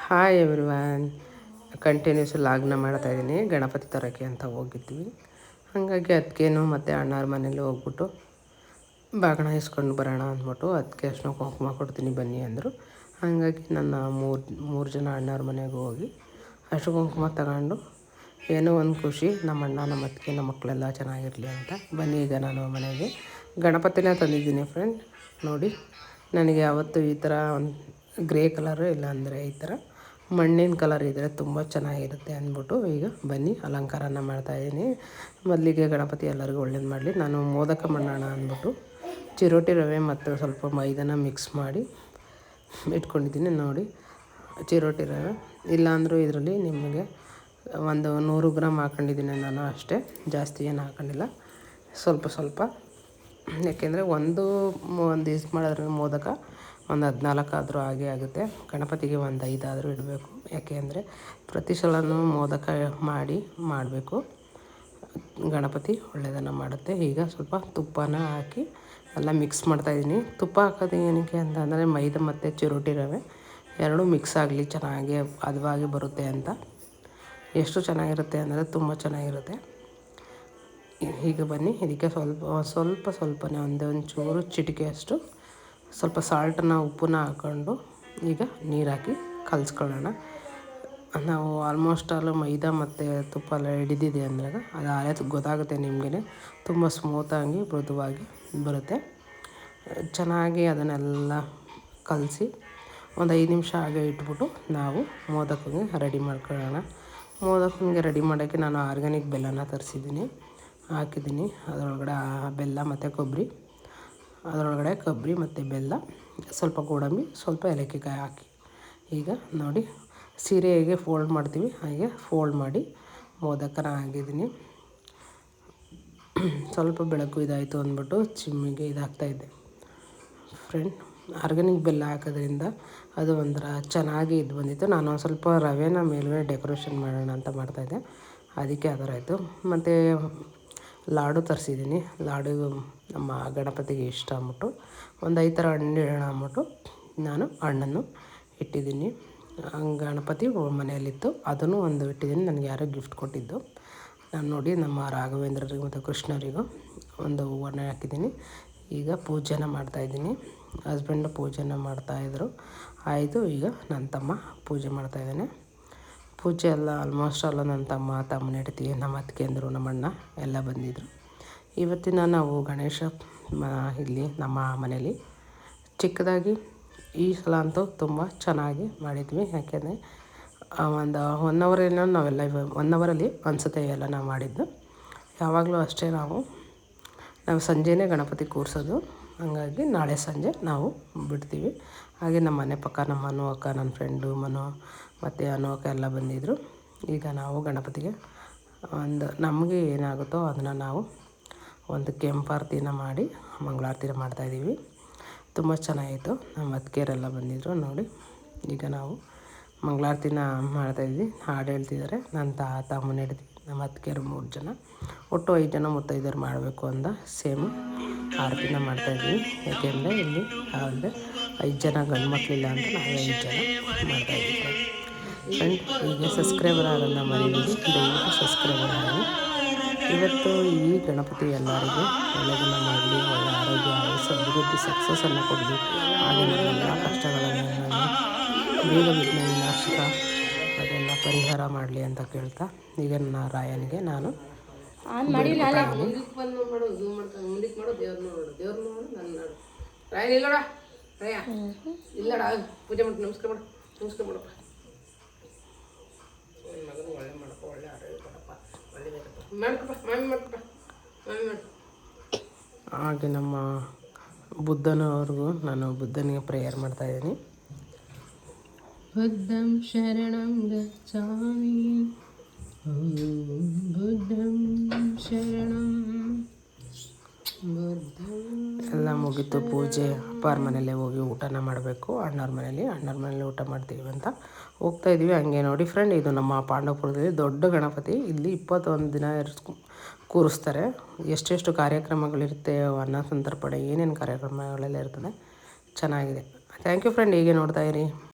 Hi everyone. Continuous ಲಾಗ್ನ ಮಾಡ್ತಾಯಿದ್ದೀನಿ. ಗಣಪತಿ ತರೋಕ್ಕೆ ಅಂತ ಹೋಗಿದ್ವಿ. ಹಾಗಾಗಿ ಅದಕ್ಕೇನು ಮತ್ತು ಅಣ್ಣವ್ರ ಮನೇಲಿ ಹೋಗ್ಬಿಟ್ಟು ಬಾಗಿಣ ಇಸ್ಕೊಂಡು ಬರೋಣ ಅಂದ್ಬಿಟ್ಟು ಅದಕ್ಕೆ ಅಷ್ಟು ಕುಂಕುಮ ಕೊಡ್ತೀನಿ ಬನ್ನಿ ಅಂದರು. ಹಾಗಾಗಿ ನನ್ನ ಮೂರು ಜನ ಅಣ್ಣವ್ರ ಮನೆಗೆ ಹೋಗಿ ಅಷ್ಟು ಕುಂಕುಮ ತಗೊಂಡು ಏನೋ ಒಂದು ಖುಷಿ, ನಮ್ಮ ಅಣ್ಣ ನಮ್ಮ ಅತ್ತಿಗೆ ನಮ್ಮ ಮಕ್ಕಳೆಲ್ಲ ಚೆನ್ನಾಗಿರಲಿ ಅಂತ. ಬನ್ನಿ ಈಗ ನಾನು ಮನೆಗೆ ಗಣಪತಿನ ತಂದಿದ್ದೀನಿ ಫ್ರೆಂಡ್. ನೋಡಿ, ನನಗೆ ಯಾವತ್ತೂ ಈ ಥರ ಒಂದು ಗ್ರೇ ಕಲರು ಇಲ್ಲಾಂದರೆ ಈ ಥರ ಮಣ್ಣಿನ ಕಲರ್ ಇದ್ದರೆ ತುಂಬ ಚೆನ್ನಾಗಿರುತ್ತೆ ಅಂದ್ಬಿಟ್ಟು ಈಗ ಬನ್ನಿ ಅಲಂಕಾರನ ಮಾಡ್ತಾಯಿದ್ದೀನಿ. ಮೊದಲಿಗೆ ಗಣಪತಿ ಎಲ್ಲರಿಗೂ ಒಳ್ಳೇದು ಮಾಡಲಿ. ನಾನು ಮೋದಕ ಮಾಡೋಣ ಅಂದ್ಬಿಟ್ಟು ಚಿರೋಟಿ ರವೆ ಮತ್ತು ಸ್ವಲ್ಪ ಮೈದಾನ ಮಿಕ್ಸ್ ಮಾಡಿ ಇಟ್ಕೊಂಡಿದ್ದೀನಿ. ನೋಡಿ, ಚಿರೋಟಿ ರವೆ ಇಲ್ಲಾಂದರೂ ಇದರಲ್ಲಿ ನಿಮಗೆ ಒಂದು 100 ಗ್ರಾಮ್ ಹಾಕೊಂಡಿದ್ದೀನಿ ನಾನು, ಅಷ್ಟೇ, ಜಾಸ್ತಿ ಏನು ಹಾಕೊಂಡಿಲ್ಲ, ಸ್ವಲ್ಪ ಸ್ವಲ್ಪ. ಯಾಕೆಂದರೆ ಒಂದು ದಿವ್ಸ ಮಾಡಿದ್ರೆ ಮೋದಕ ಒಂದು 14 ಆದರೂ ಹಾಗೆ ಆಗುತ್ತೆ. ಗಣಪತಿಗೆ ಒಂದು 5 ಆದರೂ ಇಡಬೇಕು. ಯಾಕೆ ಅಂದರೆ ಪ್ರತಿ ಸಲನೂ ಮೋದಕ ಮಾಡಬೇಕು. ಗಣಪತಿ ಒಳ್ಳೆಯದನ್ನು ಮಾಡುತ್ತೆ. ಈಗ ಸ್ವಲ್ಪ ತುಪ್ಪನ ಹಾಕಿ ಎಲ್ಲ ಮಿಕ್ಸ್ ಮಾಡ್ತಾಯಿದ್ದೀನಿ. ತುಪ್ಪ ಹಾಕೋದು ಏನಕ್ಕೆ ಅಂತಂದರೆ ಮೈದಾ ಮತ್ತು ಚಿರೋಟಿ ರವೆ ಎರಡೂ ಮಿಕ್ಸ್ ಆಗಲಿ, ಚೆನ್ನಾಗಿ ಹದವಾಗಿ ಬರುತ್ತೆ ಅಂತ. ಎಷ್ಟು ಚೆನ್ನಾಗಿರುತ್ತೆ ಅಂದರೆ ತುಂಬ ಚೆನ್ನಾಗಿರುತ್ತೆ. ಈಗ ಬನ್ನಿ, ಇದಕ್ಕೆ ಸ್ವಲ್ಪನೇ ಒಂಚೂರು ಚಿಟಿಕೆಯಷ್ಟು ಸ್ವಲ್ಪ ಸಾಲ್ಟನ್ನ ಉಪ್ಪನ್ನ ಹಾಕ್ಕೊಂಡು ಈಗ ನೀರು ಹಾಕಿ ಕಲಿಸ್ಕೊಳ್ಳೋಣ. ನಾವು ಆಲ್ಮೋಸ್ಟ್ ಆಲ್ ಮೈದಾ ಮತ್ತು ತುಪ್ಪ ಎಲ್ಲ ಹಿಡಿದಿದೆ ಅಂದಾಗ ಅದು ಆರೇ ಗೊತ್ತಾಗುತ್ತೆ ನಿಮಗೇ. ತುಂಬ ಸ್ಮೂತಾಗಿ ಮೃದುವಾಗಿ ಬರುತ್ತೆ. ಚೆನ್ನಾಗಿ ಅದನ್ನೆಲ್ಲ ಕಲಸಿ ಒಂದು 5 ನಿಮಿಷ ಹಾಗೆ ಇಟ್ಬಿಟ್ಟು ನಾವು ಮೋದಕಗೆ ರೆಡಿ ಮಾಡ್ಕೊಳ್ಳೋಣ. ಮೋದಕಗೆ ರೆಡಿ ಮಾಡೋಕ್ಕೆ ನಾನು ಆರ್ಗ್ಯಾನಿಕ್ ಬೆಲ್ಲನ ತರಿಸಿದ್ದೀನಿ, ಹಾಕಿದ್ದೀನಿ. ಅದರೊಳಗಡೆ ಬೆಲ್ಲ ಮತ್ತು ಕೊಬ್ಬರಿ, ಅದರೊಳಗಡೆ ಕೊಬ್ಬರಿ ಮತ್ತು ಬೆಲ್ಲ, ಸ್ವಲ್ಪ ಗೋಡಂಬಿ, ಸ್ವಲ್ಪ ಏಲಕ್ಕಿಕಾಯಿ ಹಾಕಿ ಈಗ ನೋಡಿ, ಸೀರೆ ಹೇಗೆ ಫೋಲ್ಡ್ ಮಾಡ್ತೀವಿ ಹಾಗೆ ಫೋಲ್ಡ್ ಮಾಡಿ ಮೋದಕನ ಹಾಕಿದ್ದೀನಿ. ಸ್ವಲ್ಪ ಬೆಳಕು ಇದಾಯಿತು ಅಂದ್ಬಿಟ್ಟು ಚಿಮ್ಮಿಗೆ ಇದಾಗ್ತಾಯಿದ್ದೆ ಫ್ರೆಂಡ್. ಆರ್ಗ್ಯಾನಿಕ್ ಬೆಲ್ಲ ಹಾಕೋದ್ರಿಂದ ಅದು ಒಂಥರ ಚೆನ್ನಾಗಿ ಇದು ಬಂದಿತ್ತು. ನಾನು ಒಂದು ಸ್ವಲ್ಪ ರವೆನ ಮೇಲ್ಗಡೆ ಡೆಕೋರೇಷನ್ ಮಾಡೋಣ ಅಂತ ಮಾಡ್ತಾಯಿದ್ದೆ, ಅದಕ್ಕೆ ಆ ಥರ ಆಯಿತು. ಮತ್ತು ಲಾಡು ತರಿಸಿದ್ದೀನಿ. ಲಾಡು ನಮ್ಮ ಗಣಪತಿಗೆ ಇಷ್ಟ ಅಂದ್ಬಿಟ್ಟು ಒಂದು 5 ಥರ ಹಣ್ಣು ಇಡೋಣ ಅಂದ್ಬಿಟ್ಟು ನಾನು ಹಣ್ಣನ್ನು ಇಟ್ಟಿದ್ದೀನಿ. ಗಣಪತಿ ಮನೆಯಲ್ಲಿತ್ತು, ಅದನ್ನು ಒಂದು ಇಟ್ಟಿದ್ದೀನಿ. ನನಗೆ ಯಾರೋ ಗಿಫ್ಟ್ ಕೊಟ್ಟಿದ್ದು. ನಾನು ನೋಡಿ, ನಮ್ಮ ರಾಘವೇಂದ್ರರಿಗೂ ಮತ್ತು ಕೃಷ್ಣರಿಗೂ ಒಂದು ಹೂವನ್ನು ಹಾಕಿದ್ದೀನಿ. ಈಗ ಪೂಜೆನ ಮಾಡ್ತಾಯಿದ್ದೀನಿ. ಹಸ್ಬೆಂಡು ಪೂಜೆನ ಮಾಡ್ತಾಯಿದ್ರು. ಆಯಿತು, ಈಗ ನನ್ನ ತಮ್ಮ ಪೂಜೆ ಮಾಡ್ತಾಯಿದ್ದಾನೆ. ಪೂಜೆ ಎಲ್ಲ ಆಲ್ಮೋಸ್ಟ್ ಎಲ್ಲ ನನ್ನ ತಮ್ಮನ ಹೆಂಡತಿ, ನಮ್ಮ ಅತ್ತಿಗೆಂದರು, ನಮ್ಮ ಅಣ್ಣ ಎಲ್ಲ ಬಂದಿದ್ದರು. ಇವತ್ತಿನ ನಾವು ಗಣೇಶ ಇಲ್ಲಿ ನಮ್ಮ ಮನೇಲಿ ಚಿಕ್ಕದಾಗಿ ಈ ಸಲ ಅಂತೂ ತುಂಬ ಚೆನ್ನಾಗಿ ಮಾಡಿದ್ವಿ. ಯಾಕೆಂದರೆ ಒಂದು 1 ಅವರ್ ಏನೋ ನಾವೆಲ್ಲ 1 ಅವರಲ್ಲಿ ಅನಿಸುತ್ತೆ ಎಲ್ಲ ನಾವು ಮಾಡಿದ್ದು. ಯಾವಾಗಲೂ ಅಷ್ಟೇ, ನಾವು ಸಂಜೆಯೇ ಗಣಪತಿ ಕೂರಿಸೋದು. ಹಾಗಾಗಿ ನಾಳೆ ಸಂಜೆ ನಾವು ಬಿಡ್ತೀವಿ. ಹಾಗೆ ನಮ್ಮ ಮನೆ ಪಕ್ಕ ನಮ್ಮ ಅನು ಅಕ್ಕ, ನನ್ನ ಫ್ರೆಂಡು ಮನು ಮತ್ತು ಅನು ಅಕ್ಕ ಎಲ್ಲ ಬಂದಿದ್ದರು. ಈಗ ನಾವು ಗಣಪತಿಗೆ ನಮಗೆ ಏನಾಗುತ್ತೋ ಅದನ್ನು ನಾವು ಒಂದು ಕೆಂಪಾರತಿನ ಮಾಡಿ ಮಂಗಳಾರತಿನ ಮಾಡ್ತಾಯಿದ್ದೀವಿ. ತುಂಬ ಚೆನ್ನಾಗಿತ್ತು. ನಮ್ಮ ಅತ್ತಿಗೆಯರೆಲ್ಲ ಬಂದಿದ್ದರು. ನೋಡಿ, ಈಗ ನಾವು ಮಂಗಳಾರತಿನ ಮಾಡ್ತಾಯಿದ್ವಿ. ಹಾಡು ಹೇಳ್ತಿದ್ದಾರೆ ನನ್ನ ತಮ್ಮನ ಹೆಂಡತಿ, ನಮ್ಮ ಅತ್ತಿಗೆಯರು 3 ಜನ, ಒಟ್ಟು 5 ಜನ ಮುತ್ತೈದೆಯರು ಮಾಡಬೇಕು ಅಂತ ಸೇಮ್ ಆರತಿನ ಮಾಡ್ತಾಯಿದ್ವಿ. ಯಾಕೆಂದರೆ ಇಲ್ಲಿ ಅಂದರೆ 5 ಜನ ಗಂಡು ಮಕ್ಕಳಿಲ್ಲ ಅಂತ ನಾವು 5 ಜನ ಮಾಡ್ತಾಯಿದ್ವಿ ಫ್ರೆಂಡ್. ಈಗ ಸಬ್ಸ್ಕ್ರೈಬರ್ ಆಗೋದನ್ನ ಮರಿಬೇಡಿ, ದಯವಿಟ್ಟು ಸಬ್ಸ್ಕ್ರೈಬರ್ ಆಗಿ. ಇವತ್ತು ಈ ಗಣಪತಿ ಎಲ್ಲರಿಗೂ ಒಳ್ಳೆಯದನ್ನು ಮಾಡಲಿ, ಒಳ್ಳೆಯ ಆರೋಗ್ಯ, ಆಯುಷ್ಯ, ಅಭಿವೃದ್ಧಿ, ಸಕ್ಸಸ್ಸನ್ನು ಕೊಡಲಿ. ಹಾಗೆ ಎಲ್ಲ ಕಷ್ಟಗಳನ್ನು ಬೇಗ ವಿಘ್ನ ವಿನಾಶಕ ಅದೆಲ್ಲ ಪರಿಹಾರ ಮಾಡಲಿ ಅಂತ ಕೇಳ್ತಾ, ಈಗ ನನ್ನ ರಾಯನಿಗೆ ನಾನು ಪೂಜೆ ಮಾಡಿ ನಮಸ್ಕಾರ ಮಾಡಪ್ಪ. ಮಗನ ಒಳ್ಳೆ ಮಾಡಪ್ಪ, ಒಳ್ಳೆ ಆರೋಗ್ಯ ಕೊಡಪ್ಪ, ಮಾಡ್ಕೊಪ್ಪ. ಹಾಗೆ ನಮ್ಮ ಬುದ್ಧನವ್ರಿಗೂ ನಾನು ಬುದ್ಧನಿಗೆ ಪ್ರೇಯರ್ ಮಾಡ್ತಾಯಿದ್ದೀನಿ. ಬುದ್ಧಂ ಶರಣಂ ಗಚ್ಚಾಮಿ, ಬುದ್ಧಂ ಶರಣಂ ಬುದ್ಧಂ. ಎಲ್ಲ ಮುಗೀತು ಪೂಜೆ. ಅಪ್ಪಾರ ಮನೇಲೆ ಹೋಗಿ ಊಟನ ಮಾಡಬೇಕು. ಅಣ್ಣವ್ರ ಮನೇಲಿ ಊಟ ಮಾಡ್ತೀವಿ ಅಂತ ಹೋಗ್ತಾಯಿದ್ವಿ. ಹಂಗೆ ನೋಡಿ ಫ್ರೆಂಡ್, ಇದು ನಮ್ಮ ಪಾಂಡವಪುರದಲ್ಲಿ ದೊಡ್ಡ ಗಣಪತಿ. ಇಲ್ಲಿ 21 ದಿನ ಕೂರಿಸ್ತಾರೆ. ಎಷ್ಟೆಷ್ಟು ಕಾರ್ಯಕ್ರಮಗಳಿರುತ್ತೆ, ಅನ್ನ ಸಂತರ್ಪಣೆ, ಏನೇನು ಕಾರ್ಯಕ್ರಮಗಳೆಲ್ಲ ಇರ್ತದೆ. ಚೆನ್ನಾಗಿದೆ. Thank you friend. ಹೀಗೆ ನೋಡ್ತಾಯಿರಿ.